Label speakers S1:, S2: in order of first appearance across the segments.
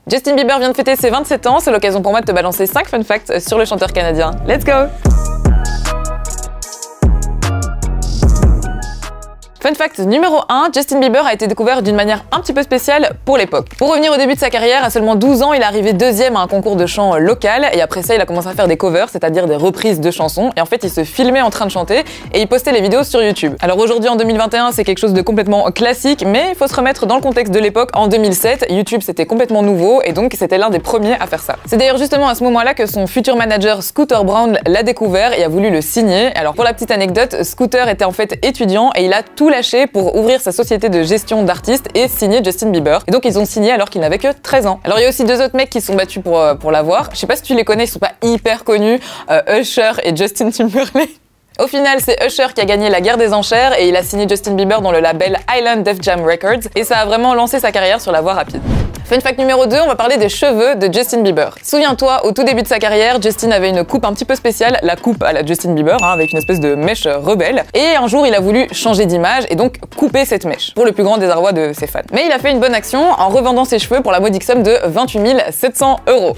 S1: Justin Bieber vient de fêter ses 27 ans, c'est l'occasion pour moi de te balancer 5 fun facts sur le chanteur canadien. Let's go! Fun fact numéro 1, Justin Bieber a été découvert d'une manière un petit peu spéciale pour l'époque. Pour revenir au début de sa carrière, à seulement 12 ans, il est arrivé deuxième à un concours de chant local et après ça, il a commencé à faire des covers, c'est-à-dire des reprises de chansons et en fait, il se filmait en train de chanter et il postait les vidéos sur YouTube. Alors aujourd'hui, en 2021, c'est quelque chose de complètement classique, mais il faut se remettre dans le contexte de l'époque. En 2007, YouTube, c'était complètement nouveau et donc c'était l'un des premiers à faire ça. C'est d'ailleurs justement à ce moment-là que son futur manager Scooter Braun l'a découvert et a voulu le signer. Alors pour la petite anecdote, Scooter était en fait étudiant et il a tout lâché pour ouvrir sa société de gestion d'artistes et signer Justin Bieber. Et donc ils ont signé alors qu'il n'avait que 13 ans. Alors il y a aussi deux autres mecs qui se sont battus pour l'avoir. Je sais pas si tu les connais, ils sont pas hyper connus, Usher et Justin Timberlake. Au final, c'est Usher qui a gagné la guerre des enchères et il a signé Justin Bieber dans le label Island Def Jam Records et ça a vraiment lancé sa carrière sur la voie rapide. Fun fact numéro 2, on va parler des cheveux de Justin Bieber. Souviens-toi, au tout début de sa carrière, Justin avait une coupe un petit peu spéciale, la coupe à la Justin Bieber, avec une espèce de mèche rebelle. Et un jour, il a voulu changer d'image et donc couper cette mèche, pour le plus grand désarroi de ses fans. Mais il a fait une bonne action en revendant ses cheveux pour la modique somme de 28 700 €.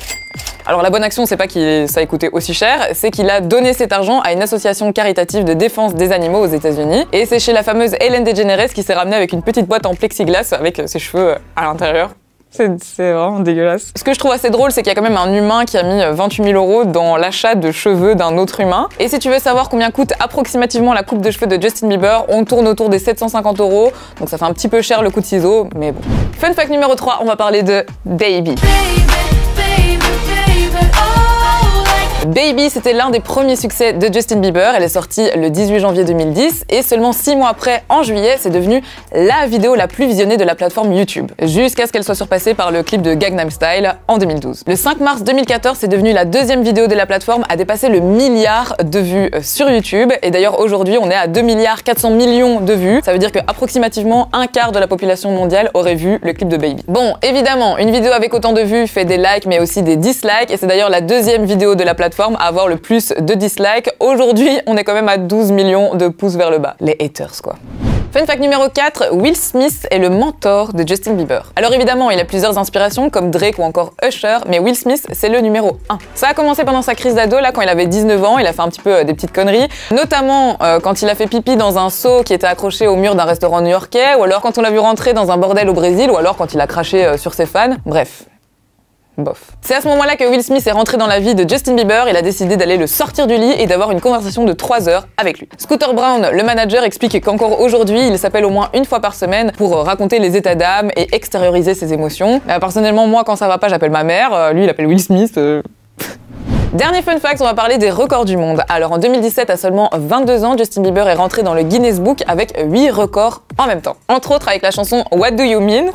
S1: Alors la bonne action, c'est pas que ça a coûté aussi cher, c'est qu'il a donné cet argent à une association caritative de défense des animaux aux États-Unis. Et c'est chez la fameuse Ellen DeGeneres qui s'est ramenée avec une petite boîte en plexiglas avec ses cheveux à l'intérieur. C'est vraiment dégueulasse. Ce que je trouve assez drôle, c'est qu'il y a quand même un humain qui a mis 28 000 € dans l'achat de cheveux d'un autre humain. Et si tu veux savoir combien coûte approximativement la coupe de cheveux de Justin Bieber, on tourne autour des 750 €. Donc ça fait un petit peu cher le coup de ciseaux, mais bon. Fun fact numéro 3, on va parler de Baby. Baby, c'était l'un des premiers succès de Justin Bieber. Elle est sortie le 18 janvier 2010 et seulement 6 mois après, en juillet, c'est devenu la vidéo la plus visionnée de la plateforme YouTube, jusqu'à ce qu'elle soit surpassée par le clip de Gangnam Style en 2012. Le 5 mars 2014, c'est devenu la deuxième vidéo de la plateforme à dépasser le milliard de vues sur YouTube. Et d'ailleurs, aujourd'hui, on est à 2 400 millions de vues. Ça veut dire qu'approximativement un quart de la population mondiale aurait vu le clip de Baby. Bon, évidemment, une vidéo avec autant de vues fait des likes, mais aussi des dislikes. Et c'est d'ailleurs la deuxième vidéo de la plateforme à avoir le plus de dislikes. Aujourd'hui, on est quand même à 12 millions de pouces vers le bas. Les haters, quoi. Fun fact numéro 4, Will Smith est le mentor de Justin Bieber. Alors évidemment, il a plusieurs inspirations comme Drake ou encore Usher, mais Will Smith, c'est le numéro 1. Ça a commencé pendant sa crise d'ado, là, quand il avait 19 ans, il a fait un petit peu des petites conneries, notamment quand il a fait pipi dans un seau qui était accroché au mur d'un restaurant new-yorkais, ou alors quand on l'a vu rentrer dans un bordel au Brésil, ou alors quand il a craché sur ses fans. Bref. Bof. C'est à ce moment-là que Will Smith est rentré dans la vie de Justin Bieber. Il a décidé d'aller le sortir du lit et d'avoir une conversation de 3 heures avec lui. Scooter Braun, le manager, explique qu'encore aujourd'hui, il s'appelle au moins une fois par semaine pour raconter les états d'âme et extérioriser ses émotions. Personnellement, moi, quand ça va pas, j'appelle ma mère. Lui, il appelle Will Smith. Dernier fun fact, on va parler des records du monde. Alors en 2017, à seulement 22 ans, Justin Bieber est rentré dans le Guinness Book avec 8 records en même temps. Entre autres avec la chanson What Do You Mean?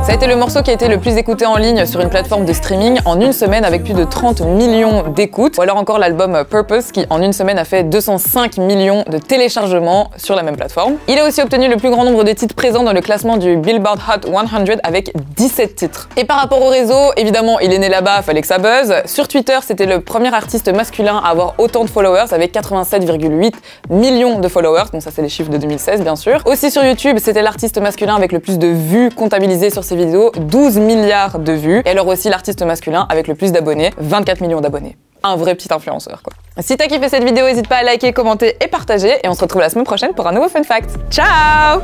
S1: Ça a été le morceau qui a été le plus écouté en ligne sur une plateforme de streaming en une semaine avec plus de 30 millions d'écoutes. Ou alors encore l'album Purpose qui en une semaine a fait 205 millions de téléchargements sur la même plateforme. Il a aussi obtenu le plus grand nombre de titres présents dans le classement du Billboard Hot 100 avec 17 titres. Et par rapport au réseau, évidemment, il est né là-bas, fallait que ça buzz. Sur Twitter, c'était le premier artiste masculin à avoir autant de followers avec 87,8 millions de followers. Donc ça, c'est les chiffres de 2016, bien sûr. Aussi sur YouTube, c'était l'artiste masculin avec le plus de vues comptabilisées sur ses vidéos, 12 milliards de vues. Et alors aussi l'artiste masculin avec le plus d'abonnés, 24 millions d'abonnés. Un vrai petit influenceur, quoi. Si t'as kiffé cette vidéo, n'hésite pas à liker, commenter et partager. Et on se retrouve la semaine prochaine pour un nouveau fun fact. Ciao!